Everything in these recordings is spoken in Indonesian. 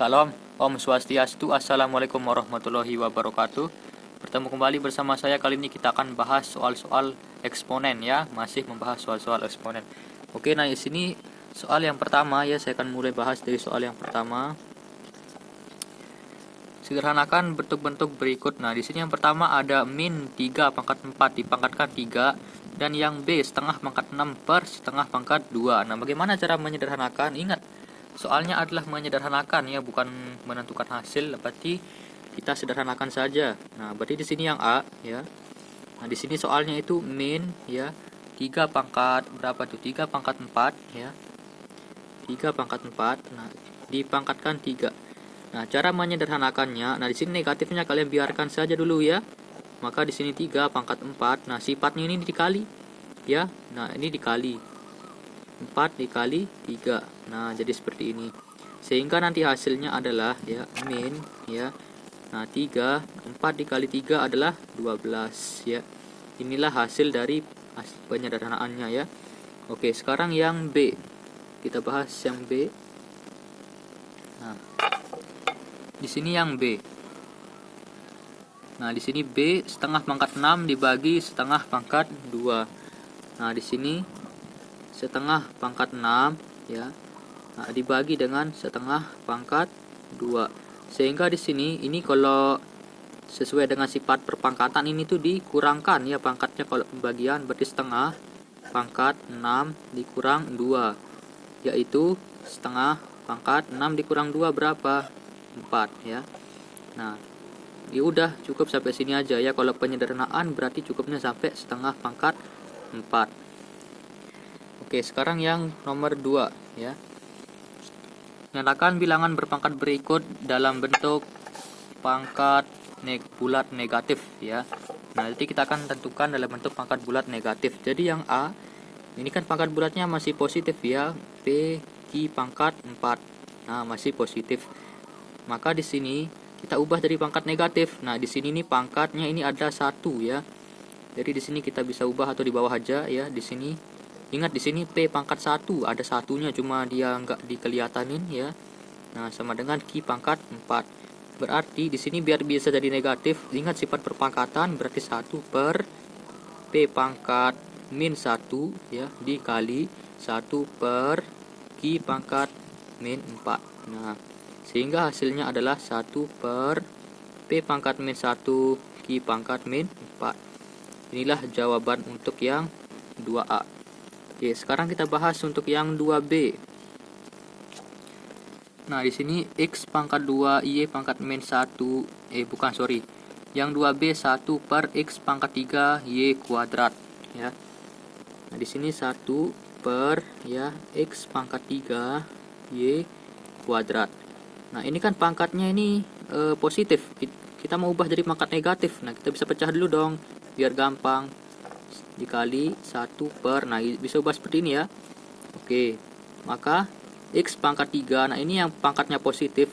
Shalom, Om Swastiastu, Assalamualaikum warahmatullahi wabarakatuh. Bertemu kembali bersama saya. Kali ini kita akan bahas soal-soal eksponen ya, masih membahas soal-soal eksponen. Oke, nah di sini soal yang pertama ya, saya akan mulai bahas dari soal yang pertama. Sederhanakan bentuk-bentuk berikut. Nah, di sini yang pertama ada min 3 pangkat 4 dipangkatkan 3 dan yang B setengah pangkat 6 per setengah pangkat 2. Nah, bagaimana cara menyederhanakan? Ingat, soalnya adalah menyederhanakan ya, bukan menentukan hasil. Berarti kita sederhanakan saja. Nah, berarti di sini yang A ya. Nah, di sini soalnya itu min ya 3 pangkat berapa tuh? 3 pangkat 4 ya. 3 pangkat 4. Nah, dipangkatkan 3. Nah, cara menyederhanakannya, nah di sini negatifnya kalian biarkan saja dulu ya. Maka di sini 3 pangkat 4. Nah, sifatnya ini dikali ya. Nah, ini dikali 4 dikali 3. Nah, jadi seperti ini. Sehingga nanti hasilnya adalah ya min ya. Nah, 4 dikali 3 adalah 12 ya. Inilah hasil dari penyederhanaannya ya. Oke, sekarang yang B. Kita bahas yang B. Nah, di sini yang B. Nah, di sini B setengah pangkat 6 dibagi setengah pangkat 2. Nah, di sini setengah pangkat 6 ya. Nah, dibagi dengan setengah pangkat 2. Sehingga di sini ini kalau sesuai dengan sifat perpangkatan ini tuh dikurangkan ya pangkatnya, kalau pembagian berarti setengah pangkat 6 dikurang 2, yaitu setengah pangkat 6 dikurang 2 berapa? 4 ya. Nah, ya udah cukup sampai sini aja ya. Kalau penyederhanaan berarti cukupnya sampai setengah pangkat 4. Oke, sekarang yang nomor 2 ya. Nyatakan bilangan berpangkat berikut dalam bentuk pangkat bulat negatif ya. Nah, nanti kita akan tentukan dalam bentuk pangkat bulat negatif. Jadi yang A ini kan pangkat bulatnya masih positif ya. P Q pangkat 4. Nah, masih positif. Maka di sini kita ubah dari pangkat negatif. Nah, di sini nih pangkatnya ini ada 1 ya. Jadi di sini kita bisa ubah atau di bawah aja ya. Di sini ingat, di sini P pangkat 1 ada satunya, cuma dia nggak dikelihatanin ya. Nah, sama dengan Q pangkat 4. Berarti di sini biar bisa jadi negatif, ingat sifat perpangkatan, berarti 1 per P pangkat min 1 ya dikali 1 per Q pangkat min 4. Nah, sehingga hasilnya adalah 1 per P pangkat min 1 Q pangkat min 4. Inilah jawaban untuk yang 2A. Oke, sekarang kita bahas untuk yang 2B. Nah, di sini X pangkat 2 Y pangkat min 1 Yang 2B 1 per X pangkat 3 Y kuadrat ya. Nah, di sini 1 per ya X pangkat 3 Y kuadrat. Nah, ini kan pangkatnya ini positif. Kita mau ubah jadi pangkat negatif. Nah, kita bisa pecah dulu dong biar gampang. Dikali 1 per, nah bisa ubah seperti ini ya. Oke, maka X pangkat 3, nah ini yang pangkatnya positif,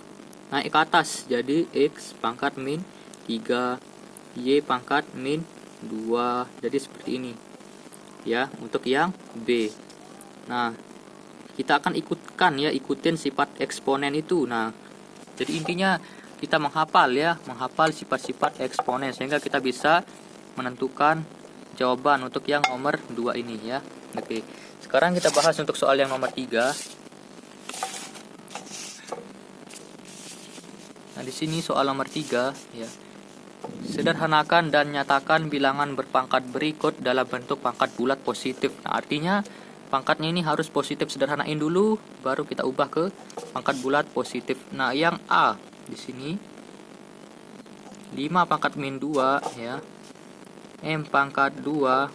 naik ke atas jadi X pangkat min 3 Y pangkat min 2. Jadi seperti ini ya untuk yang B. Nah, kita akan ikutin sifat eksponen itu. Nah, jadi intinya kita menghafal sifat-sifat eksponen sehingga kita bisa menentukan jawaban untuk yang nomor 2 ini ya. Oke. Sekarang kita bahas untuk soal yang nomor 3. Nah, di sini soal nomor 3 ya. Sederhanakan dan nyatakan bilangan berpangkat berikut dalam bentuk pangkat bulat positif. Nah, artinya pangkatnya ini harus positif, sederhanain dulu baru kita ubah ke pangkat bulat positif. Nah, yang A di sini 5 pangkat min 2 ya. M pangkat 2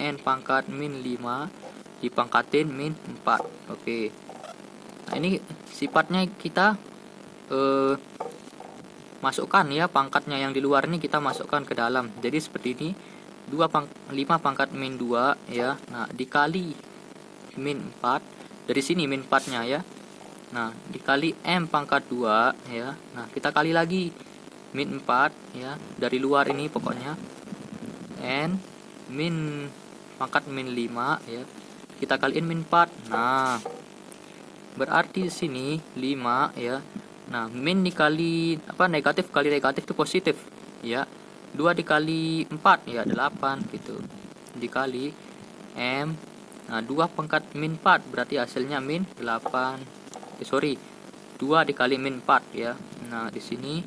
N pangkat min 5 dipangkatin min 4. Oke. Nah, ini sifatnya kita masukkan ya, pangkatnya yang di luar ini kita masukkan ke dalam. Jadi seperti ini 5 pangkat min 2 ya. Nah, dikali min 4. Dari sini min 4 nya ya. Nah, dikali M pangkat 2 ya. Nah, kita kali lagi min 4 ya. Dari luar ini pokoknya N min pangkat min 5 ya. Kita kaliin min 4. Nah, berarti di sini 5 ya Nah, min dikali negatif kali negatif itu positif, ya. 2 dikali 4 ya 8 gitu. Dikali M. Nah, 2 pangkat min 4 berarti hasilnya min 8. Sorry. 2 dikali min 4 ya. Nah, di sini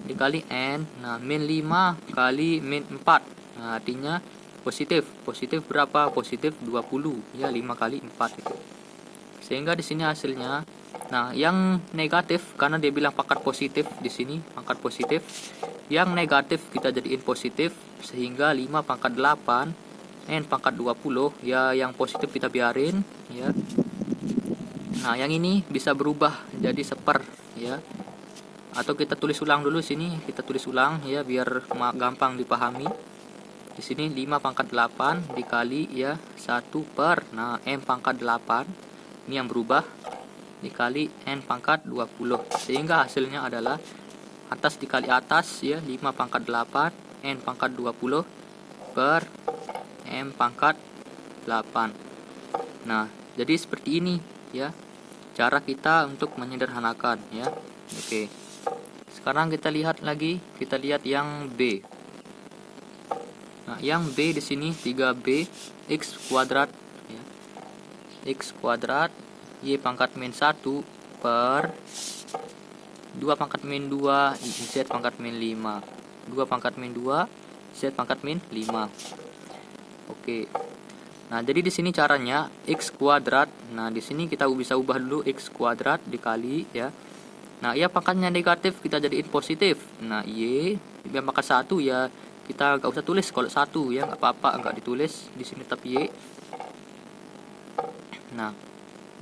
dikali N. Nah, min 5 kali min 4. Nah, artinya positif. Positif berapa? Positif 20 ya, 5 kali 4 itu. Sehingga di sini hasilnya, nah yang negatif karena dia bilang pangkat positif di sini, pangkat positif. Yang negatif kita jadiin positif sehingga 5 pangkat 8 N pangkat 20 ya, yang positif kita biarin ya. Nah, yang ini bisa berubah jadi seper ya. Atau kita tulis ulang dulu sini, kita tulis ulang ya biar gampang dipahami. Di sini 5 pangkat 8 dikali ya 1 per, nah M pangkat 8 ini yang berubah dikali N pangkat 20, sehingga hasilnya adalah atas dikali atas ya, 5 pangkat 8 N pangkat 20 per M pangkat 8. Nah, jadi seperti ini ya cara kita untuk menyederhanakan ya. Oke, sekarang kita lihat lagi, kita lihat yang B. Nah, yang B di sini 3B X kuadrat ya. X kuadrat Y pangkat min 1 per 2 pangkat min 2 Z pangkat min 5. 2 pangkat min 2 Z pangkat min 5. Oke. Nah, jadi di sini caranya X kuadrat. Nah, di sini kita bisa ubah dulu X kuadrat dikali ya. Nah, ya pangkatnya negatif kita jadiin positif. Nah, Y yang pangkat 1 ya kita nggak usah tulis kalau 1 ya, nggak apa-apa nggak ditulis di sini tetap Y. Nah,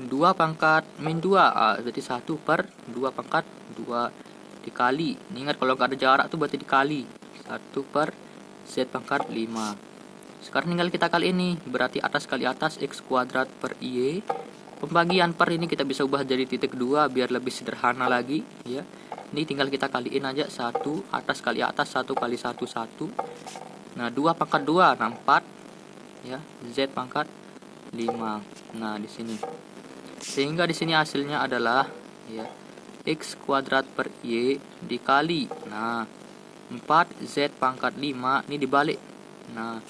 2 pangkat min 2 jadi 1 per 2 pangkat 2 dikali. Ingat kalau nggak ada jarak tuh berarti dikali 1 per Z pangkat 5. Sekarang tinggal kita kali ini, berarti atas kali atas X kuadrat per Y. Pembagian per ini kita bisa ubah jadi titik 2 biar lebih sederhana lagi ya. Ini tinggal kita kaliin aja 1 atas kali atas 1 kali 1 1. Nah, 2 pangkat 2 nah 4 ya, Z pangkat 5. Nah, di sini. Sehingga di sini hasilnya adalah ya X kuadrat per Y dikali. Nah, 4Z pangkat 5 ini dibalik. Nah,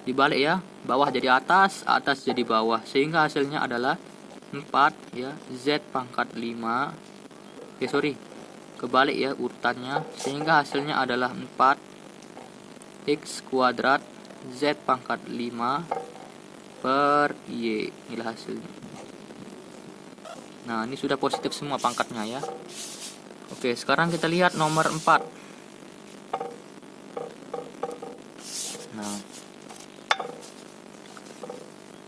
dibalik ya, bawah jadi atas, atas jadi bawah, sehingga hasilnya adalah 4 ya Z pangkat 5. Kebalik ya urutannya, sehingga hasilnya adalah 4 X kuadrat Z pangkat 5 per Y. Inilah hasilnya. Nah, ini sudah positif semua pangkatnya ya. Oke, sekarang kita lihat nomor 4. Nah,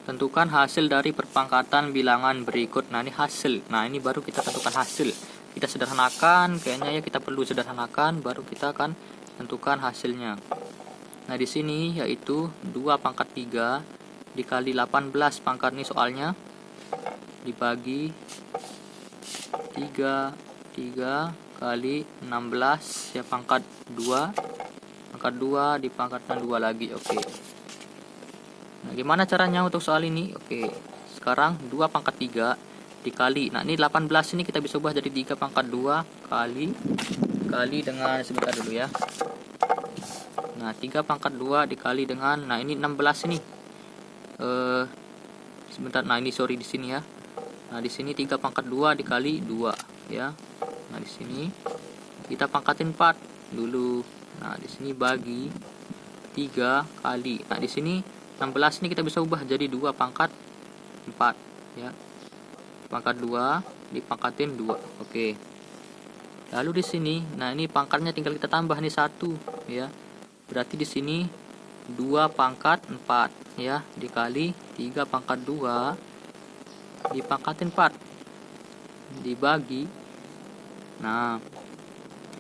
tentukan hasil dari perpangkatan bilangan berikut. Nah, ini hasil. Nah, ini baru kita tentukan hasil. Kita sederhanakan, kayaknya ya kita perlu sederhanakan baru kita akan tentukan hasilnya. Nah, di sini yaitu 2 pangkat 3 dikali 18 pangkat, ini soalnya dibagi 3 kali 16 ya pangkat 2. Pangkat 2 dipangkatkan 2 lagi. Oke. Nah, gimana caranya untuk soal ini? Oke. Sekarang 2 pangkat 3 dikali. Nah, ini 18 ini kita bisa ubah jadi 3 pangkat 2 kali dengan, sebentar dulu ya. Nah, 3 pangkat 2 dikali dengan, nah ini 16 ini. Sebentar. Nah, ini sorry di sini ya. Nah, di sini 3 pangkat 2 dikali 2 ya. Nah, di sini kita pangkatin 4 dulu. Nah, di sini bagi 3 kali. Nah, di sini 16 ini kita bisa ubah jadi 2 pangkat 4 ya. Pangkat 2 dipangkatin 2. Oke. Lalu di sini, nah ini pangkatnya tinggal kita tambah nih 1 ya. Berarti di sini 2 pangkat 4 ya dikali 3 pangkat 2 dipangkatin 4 dibagi, nah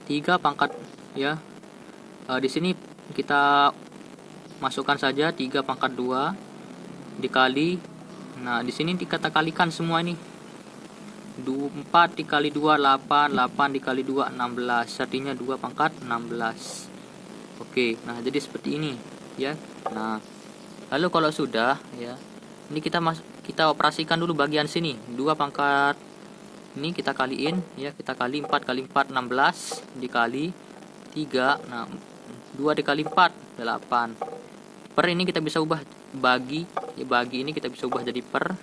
3 pangkat ya. Di sini kita masukkan saja 3 pangkat 2 dikali, nah di sini kita kalikan semua ini. 4 dikali 2 8, 8 dikali 2 16, artinya 2 pangkat 16. Oke, nah jadi seperti ini ya. Nah, lalu kalau sudah ya, ini kita operasikan dulu bagian sini. 2 pangkat Ini kita kaliin ya, kita kali 4 kali 4 16 dikali 3. Nah, 2 dikali 4 8. Per ini kita bisa ubah bagi ya, bagi ini kita bisa ubah jadi per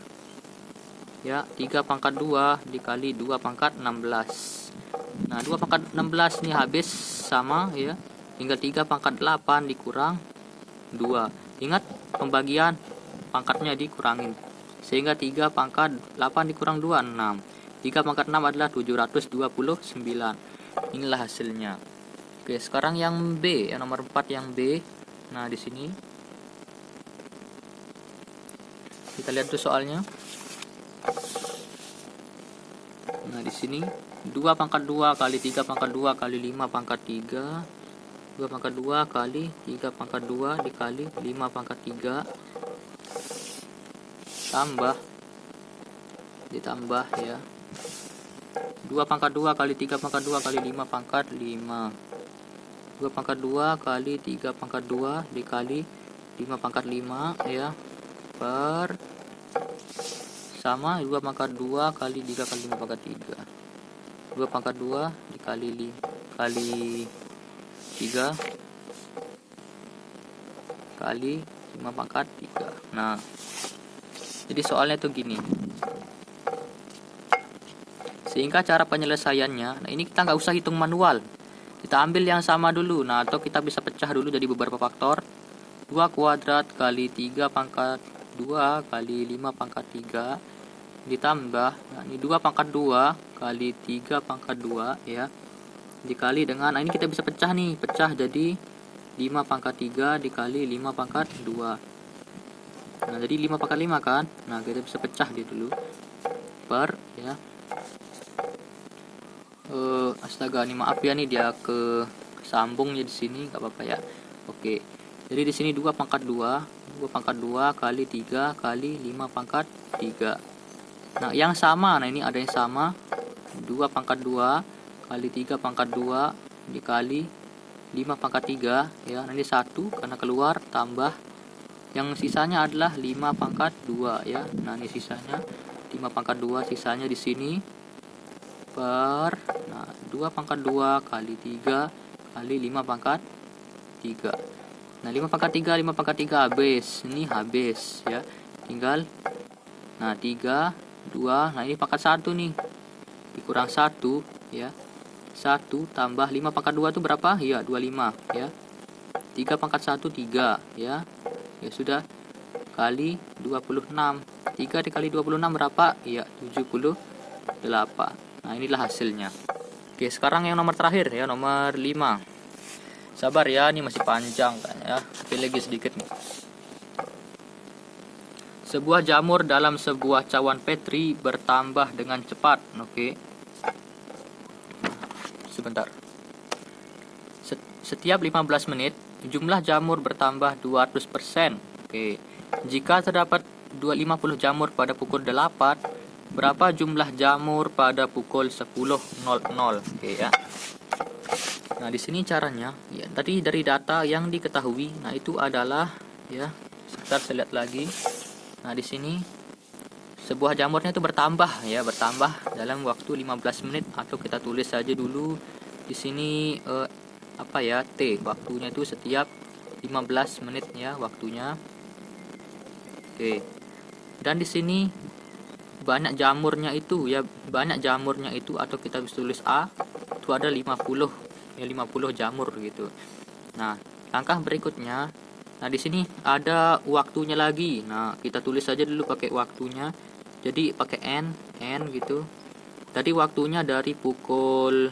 ya. 3 pangkat 2 dikali 2 pangkat 16. Nah, 2 pangkat 16 ini habis sama ya. Tinggal 3 pangkat 8 dikurang 2. Ingat pembagian pangkatnya dikurangin. Sehingga 3 pangkat 8 dikurang 2 6. 3 pangkat 6 adalah 729. Inilah hasilnya. Oke, sekarang yang B, yang nomor 4 yang B. Nah, di sini kita lihat tuh soalnya. Nah, di sini 2 pangkat 2 kali 3 pangkat 2 kali 5 pangkat 3. 2 pangkat 2 kali 3 pangkat 2 dikali 5 pangkat 3 ditambah ya. 2 pangkat 2 kali 3 pangkat 2 kali 5 pangkat 5. 2 pangkat 2 kali 3 pangkat 2 dikali 5 pangkat 5 ya, per sama 2 pangkat 2 kali 3 kali 5 pangkat 3. 2 pangkat 2 dikali kali 3 kali 5 pangkat 3. Nah, jadi soalnya tuh gini. Sehingga cara penyelesaiannya, nah ini kita nggak usah hitung manual. Kita ambil yang sama dulu. Nah, atau kita bisa pecah dulu jadi beberapa faktor. 2 kuadrat kali 3 pangkat 2 kali 5 pangkat 3 ditambah, nah ini 2 pangkat 2 kali 3 pangkat 2 ya, dikali dengan, nah ini kita bisa pecah nih, pecah jadi 5 pangkat 3 dikali 5 pangkat 2. Nah, jadi 5 pangkat 5 kan. Nah, kita bisa pecah dia dulu per ya. Astaga, nih maaf ya nih, dia ke sambungnya di sini, nggak apa-apa ya. Oke. Jadi di sini 2 pangkat 2 pangkat 2 kali 3 kali 5 pangkat 3. Nah, yang sama, nah ini ada yang sama. 2 pangkat 2 kali 3 pangkat 2 dikali 5 pangkat 3 ya. Nanti 1 karena keluar, tambah yang sisanya adalah 5 pangkat 2 ya. Nah, ini sisanya 5 pangkat 2, sisanya di sini per, nah 2 pangkat 2 kali 3 kali 5 pangkat 3. Nah, 5 pangkat 3 5 pangkat 3 habis. Ini habis ya. Tinggal, nah 3 2, nah ini pangkat 1 nih. Dikurang 1 ya. 1 tambah 5 pangkat 2 itu berapa? Ya, 25 ya. 3 pangkat 1 3 ya. Ya sudah, kali 26. 3 dikali 26 berapa? Ya, 78. Nah, inilah hasilnya. Oke, sekarang yang nomor terakhir ya, nomor 5. Sabar ya, ini masih panjang kan ya. Oke, lagi sedikit nih. Sebuah jamur dalam sebuah cawan Petri bertambah dengan cepat. Oke. Sebentar. Setiap 15 menit jumlah jamur bertambah 200%. Oke. Jika terdapat 50 jamur pada pukul 8, berapa jumlah jamur pada pukul 10.00? Oke ya. Nah, di sini caranya ya, tadi dari data yang diketahui, nah itu adalah ya, sebentar saya lihat lagi. Nah, di sini sebuah jamurnya itu bertambah ya, bertambah dalam waktu 15 menit, atau kita tulis saja dulu di sini apa ya, T, waktunya itu setiap 15 menit ya waktunya. Oke. Dan di sini banyak jamurnya itu ya, banyak jamurnya itu, atau kita bisa tulis A, itu ada 50 ya, 50 jamur gitu. Nah, langkah berikutnya, nah di sini ada waktunya lagi. Nah, kita tulis saja dulu pakai waktunya. Jadi pakai n gitu. Tadi waktunya dari pukul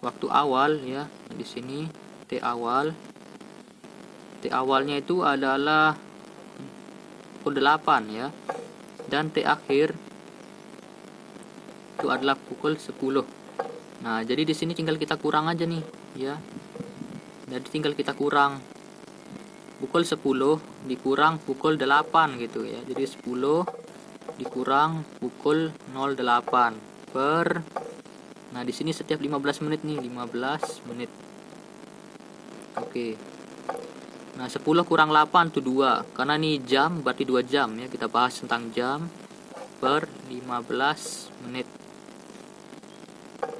waktu awal ya. Di sini T awal. T awalnya itu adalah pukul 8 ya. Dan T akhir itu adalah pukul 10. Nah, jadi di sini tinggal kita kurang aja nih ya. Jadi tinggal kita kurang pukul 10 dikurang pukul 8 gitu ya. Jadi 10 dikurang pukul 08 per, nah di sini setiap 15 menit nih, 15 menit. Oke. Nah, 10 kurang 8 itu 2. Karena nih jam, berarti 2 jam ya. Kita bahas tentang jam per 15 menit.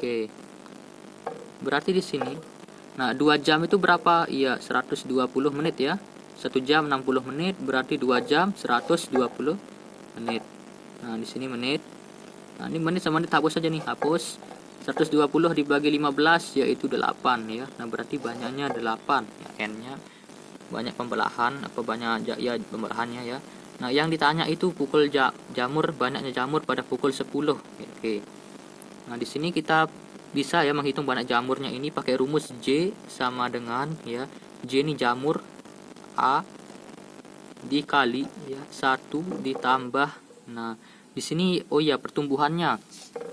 Oke. Berarti di sini, nah 2 jam itu berapa? Iya, 120 menit ya. 1 jam 60 menit berarti 2 jam 120 menit. Nah, di sini menit. Nah, ini menit sama menit hapus saja nih, hapus. 120 dibagi 15 yaitu 8 ya. Nah, berarti banyaknya 8 ya, n-nya. Banyak pembelahan apa banyak ya pembelahannya ya. Nah, yang ditanya itu pukul jamur, banyaknya jamur pada pukul 10. Oke. Nah, di sini kita bisa ya menghitung banyak jamurnya ini pakai rumus J sama dengan ya. J ini jamur, A dikali ya 1 ditambah. Nah, di sini oh ya pertumbuhannya.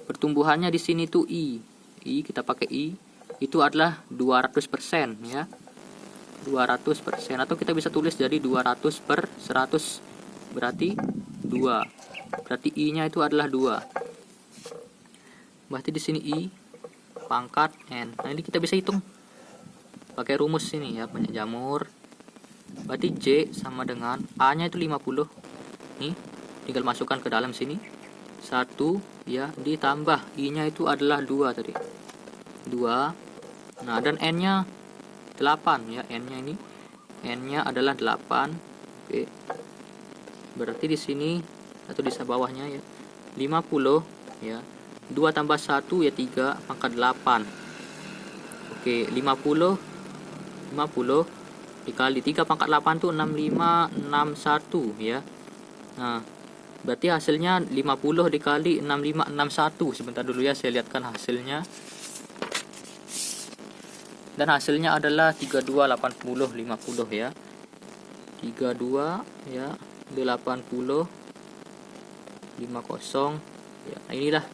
Pertumbuhannya di sini tuh I. Kita pakai I. Itu adalah 200% ya. 200% atau kita bisa tulis jadi 200 per 100 berarti 2. Berarti I-nya itu adalah 2. Berarti di sini I pangkat N. Nah, ini kita bisa hitung pakai rumus ini ya, banyak jamur. Berarti J sama dengan A-nya itu 50. Nih, tinggal masukkan ke dalam sini. 1 ya ditambah I-nya itu adalah 2 tadi. 2. Nah, dan N-nya 8 ya, N-nya ini. N-nya adalah 8. Oke. Berarti di sini atau di bawahnya ya 50 ya. 2 tambah 1 ya 3 pangkat 8. Oke, 50 dikali 3 pangkat 8 itu 6561 ya. Nah, berarti hasilnya 50 dikali 6561. Sebentar dulu ya, saya lihatkan hasilnya. Dan hasilnya adalah 3280 50 ya. 32 ya 80 50 ya. Nah, inilah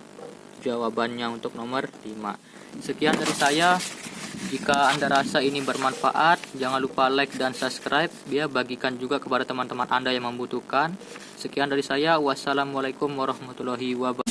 jawabannya untuk nomor 5. Sekian dari saya. Jika Anda rasa ini bermanfaat, jangan lupa like dan subscribe ya, bagikan juga kepada teman-teman Anda yang membutuhkan. Sekian dari saya. Wassalamualaikum warahmatullahi wabarakatuh.